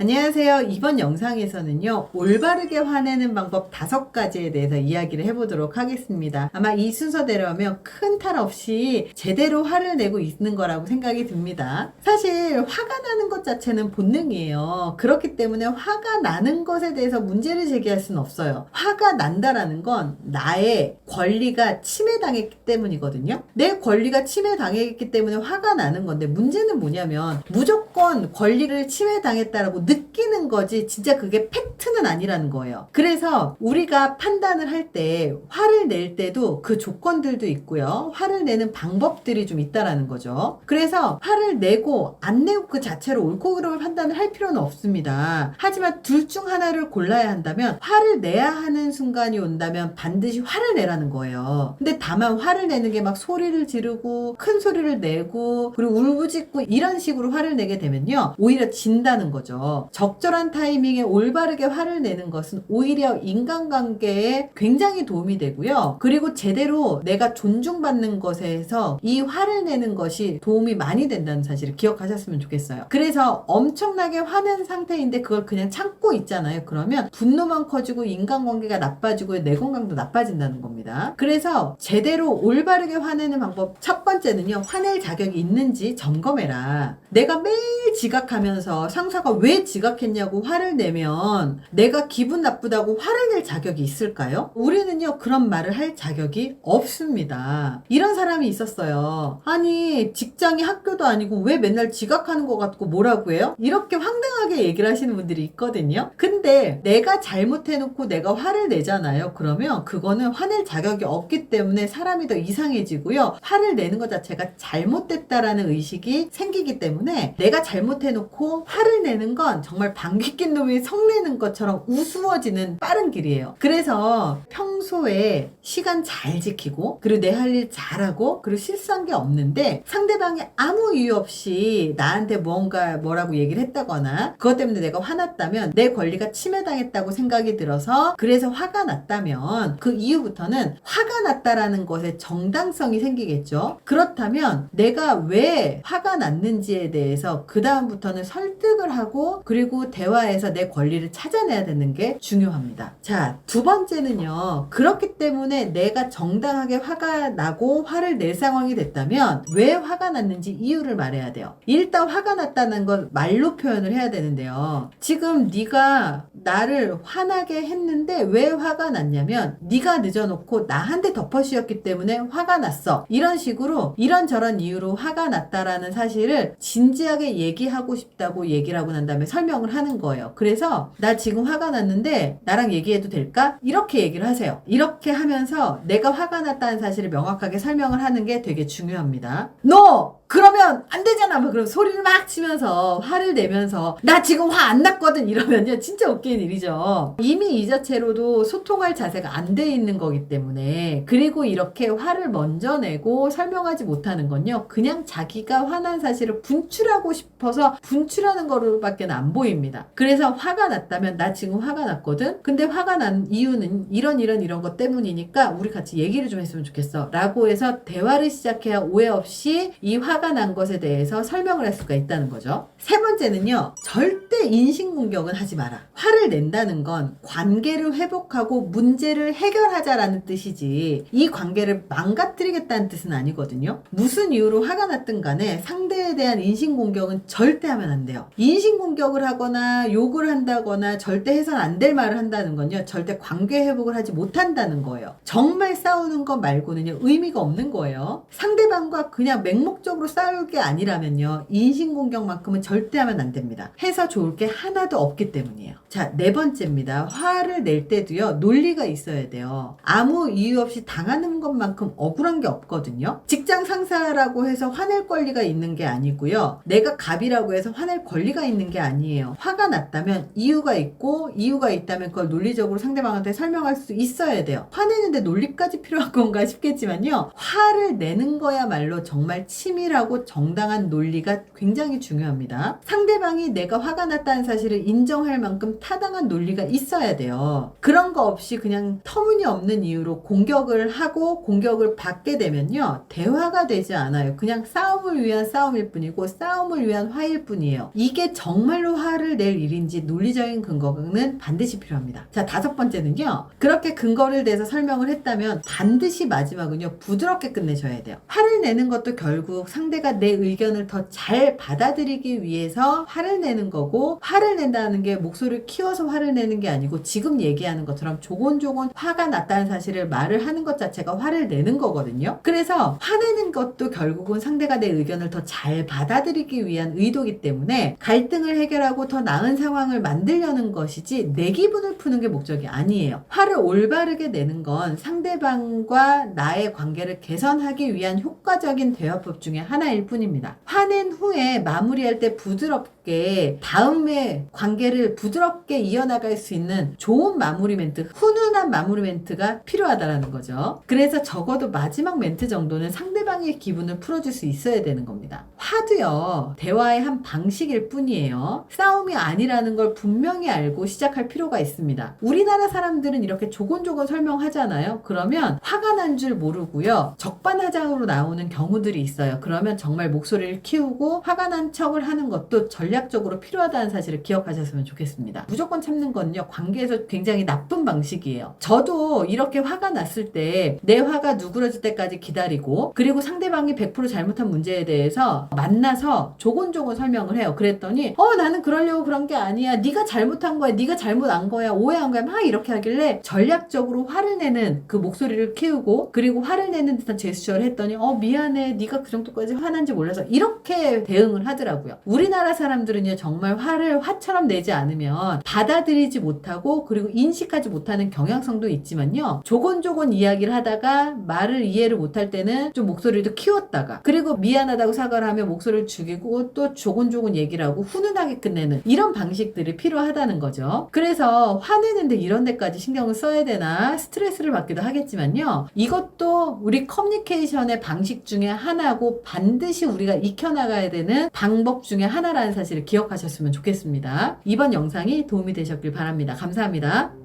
안녕하세요. 이번 영상에서는요, 올바르게 화내는 방법 5가지에 대해서 이야기를 해보도록 하겠습니다. 아마 이 순서대로 하면 큰 탈 없이 제대로 화를 내고 있는 거라고 생각이 듭니다. 사실 화가 나는 것 자체는 본능이에요. 그렇기 때문에 화가 나는 것에 대해서 문제를 제기할 수는 없어요. 화가 난다라는 건 나의 권리가 침해당했기 때문이거든요. 내 권리가 침해당했기 때문에 화가 나는 건데, 문제는 뭐냐면 무조건 권리를 침해당했다라고 느끼는 거지 진짜 그게 팩트는 아니라는 거예요. 그래서 우리가 판단을 할 때 화를 낼 때도 그 조건들도 있고요. 화를 내는 방법들이 좀 있다라는 거죠. 그래서 화를 내고 안 내고 그 자체로 옳고 그름을 판단을 할 필요는 없습니다. 하지만 둘 중 하나를 골라야 한다면 화를 내야 하는 순간이 온다면 반드시 화를 내라는 거예요. 근데 다만 화를 내는 게 막 소리를 지르고 큰 소리를 내고 그리고 울부짖고 이런 식으로 화를 내게 되면요, 오히려 진다는 거죠. 적절한 타이밍에 올바르게 화를 내는 것은 오히려 인간관계에 굉장히 도움이 되고요. 그리고 제대로 내가 존중받는 것에서 이 화를 내는 것이 도움이 많이 된다는 사실을 기억하셨으면 좋겠어요. 그래서 엄청나게 화낸 상태인데 그걸 그냥 참고 있잖아요. 그러면 분노만 커지고 인간관계가 나빠지고 내 건강도 나빠진다는 겁니다. 그래서 제대로 올바르게 화내는 방법 첫 번째는요, 화낼 자격이 있는지 점검해라. 내가 매일 지각하면서 상사가 왜 지각했냐고 화를 내면 내가 기분 나쁘다고 화를 낼 자격이 있을까요? 우리는요, 그런 말을 할 자격이 없습니다. 이런 사람이 있었어요. 아니, 직장이 학교도 아니고 왜 맨날 지각하는 것 같고 뭐라고 해요? 이렇게 황당하게 얘기를 하시는 분들이 있거든요. 근데 내가 잘못해놓고 내가 화를 내잖아요. 그러면 그거는 화낼 자격이 없기 때문에 사람이 더 이상해지고요. 화를 내는 것 자체가 잘못됐다라는 의식이 생기기 때문에 내가 잘못해놓고 화를 내는 건 정말 방귀 낀 놈이 성내는 것처럼 우스워지는 빠른 길이에요. 그래서 평소에 시간 잘 지키고 그리고 내 할 일 잘하고 그리고 실수한 게 없는데 상대방이 아무 이유 없이 나한테 뭐라고 얘기를 했다거나 그것 때문에 내가 화났다면 내 권리가 침해당했다고 생각이 들어서 그래서 화가 났다면 그 이후부터는 화가 났다라는 것에 정당성이 생기겠죠. 그렇다면 내가 왜 화가 났는지에 대해서 그 다음부터는 설득을 하고 그리고 대화에서 내 권리를 찾아내야 되는 게 중요합니다. 자, 두 번째는요, 그렇기 때문에 내가 정당하게 화가 나고 화를 낼 상황이 됐다면 왜 화가 났는지 이유를 말해야 돼요. 일단 화가 났다는 걸 말로 표현을 해야 되는데요. 지금 네가 나를 화나게 했는데 왜 화가 났냐면 네가 늦어놓고 나한테 덮어씌웠기 때문에 화가 났어. 이런 식으로 이런저런 이유로 화가 났다라는 사실을 진지하게 얘기하고 싶다고 얘기를 하고 난 다음에 설명을 하는 거예요. 그래서 나 지금 화가 났는데 나랑 얘기해도 될까? 이렇게 얘기를 하세요. 이렇게 하면서 내가 화가 났다는 사실을 명확하게 설명을 하는 게 되게 중요합니다. 너! 그러면 안 되잖아. 뭐 그럼 소리를 막 치면서 화를 내면서 나 지금 화 안 났거든 이러면요, 진짜 웃기는 일이죠. 이미 이 자체로도 소통할 자세가 안 돼 있는 거기 때문에. 그리고 이렇게 화를 먼저 내고 설명하지 못하는 건요, 그냥 자기가 화난 사실을 분출하고 싶어서 분출하는 거로밖에 안 보입니다. 그래서 화가 났다면 나 지금 화가 났거든. 근데 화가 난 이유는 이런 것 때문이니까 우리 같이 얘기를 좀 했으면 좋겠어 라고 해서 대화를 시작해야 오해 없이 이 화가 난 것에 대해서 설명을 할 수가 있다는 거죠. 세 번째는요, 절대 인신공격은 하지 마라. 화를 낸다는 건 관계를 회복하고 문제를 해결하자라는 뜻이지 이 관계를 망가뜨리겠다는 뜻은 아니거든요. 무슨 이유로 화가 났든 간에 상대에 대한 인신공격은 절대 하면 안 돼요. 인신공격을 하거나 욕을 한다거나 절대 해서는 안 될 말을 한다는 건요, 절대 관계 회복을 하지 못한다는 거예요. 정말 싸우는 것 말고는요, 의미가 없는 거예요. 상대방과 그냥 맹목적으로 싸울 게 아니라면요, 인신공격만큼은 절대 하면 안 됩니다. 해서 좋을 게 하나도 없기 때문이에요. 자, 네 번째입니다. 화를 낼 때도요, 논리가 있어야 돼요. 아무 이유 없이 당하는 것만큼 억울한 게 없거든요. 직장 상사라고 해서 화낼 권리가 있는 게 아니고요, 내가 갑이라고 해서 화낼 권리가 있는 게 아니에요. 화가 났다면 이유가 있고 이유가 있다면 그걸 논리적으로 상대방한테 설명할 수 있어야 돼요. 화내는데 논리까지 필요한 건가 싶겠지만요, 화를 내는 거야말로 정말 치밀한 확실하고 정당한 논리가 굉장히 중요합니다. 상대방이 내가 화가 났다는 사실을 인정할 만큼 타당한 논리가 있어야 돼요. 그런 거 없이 그냥 터무니없는 이유로 공격을 하고 공격을 받게 되면요, 대화가 되지 않아요. 그냥 싸움을 위한 싸움일 뿐이고 싸움을 위한 화일 뿐이에요. 이게 정말로 화를 낼 일인지 논리적인 근거는 반드시 필요합니다. 자, 5번째는요, 그렇게 근거를 대서 설명을 했다면 반드시 마지막은요, 부드럽게 끝내줘야 돼요. 화를 내는 것도 결국 상대가 내 의견을 더 잘 받아들이기 위해서 화를 내는 거고, 화를 낸다는 게 목소리를 키워서 화를 내는 게 아니고 지금 얘기하는 것처럼 조곤조곤 화가 났다는 사실을 말을 하는 것 자체가 화를 내는 거거든요. 그래서 화내는 것도 결국은 상대가 내 의견을 더 잘 받아들이기 위한 의도이기 때문에 갈등을 해결하고 더 나은 상황을 만들려는 것이지 내 기분을 푸는 게 목적이 아니에요. 화를 올바르게 내는 건 상대방과 나의 관계를 개선하기 위한 효과적인 대화법 중에 하나일 뿐입니다. 화낸 후에 마무리할 때 부드럽게 다음에 관계를 부드럽게 이어나갈 수 있는 좋은 마무리 멘트, 훈훈한 마무리 멘트가 필요하다라는 거죠. 그래서 적어도 마지막 멘트 정도는 상대방의 기분을 풀어줄 수 있어야 되는 겁니다. 화도요, 대화의 한 방식일 뿐이에요. 싸움이 아니라는 걸 분명히 알고 시작할 필요가 있습니다. 우리나라 사람들은 이렇게 조곤조곤 설명하잖아요. 그러면 화가 난 줄 모르고요, 적반하장으로 나오는 경우들이 있어요. 그러면 정말 목소리를 키우고 화가 난 척을 하는 것도 전략적으로 필요하다는 사실을 기억하셨으면 좋겠습니다. 무조건 참는 거는요, 관계에서 굉장히 나쁜 방식이에요. 저도 이렇게 화가 났을 때 내 화가 누그러질 때까지 기다리고, 그리고 상대방이 100% 잘못한 문제에 대해서 만나서 조곤조곤 설명을 해요. 그랬더니 나는 그러려고 그런 게 아니야, 네가 잘못한 거야, 네가 잘못 안 거야, 오해한 거야, 막 이렇게 하길래 전략적으로 화를 내는 그 목소리를 키우고, 그리고 화를 내는 듯한 제스처를 했더니 미안해, 네가 그 정도까지 화난지 몰라서, 이렇게 대응을 하더라고요. 우리나라 사람들은요, 정말 화를 화처럼 내지 않으면 받아들이지 못하고 그리고 인식하지 못하는 경향성도 있지만요, 조곤조곤 이야기를 하다가 말을 이해를 못할 때는 좀 목소리도 키웠다가, 그리고 미안하다고 사과를 하면 목소리를 죽이고 또 조곤조곤 얘기를 하고 훈훈하게 끝내는 이런 방식들이 필요하다는 거죠. 그래서 화내는데 이런 데까지 신경을 써야 되나 스트레스를 받기도 하겠지만요, 이것도 우리 커뮤니케이션의 방식 중에 하나고 반드시 우리가 익혀나가야 되는 방법 중에 하나라는 사실을 기억하셨으면 좋겠습니다. 이번 영상이 도움이 되셨길 바랍니다. 감사합니다.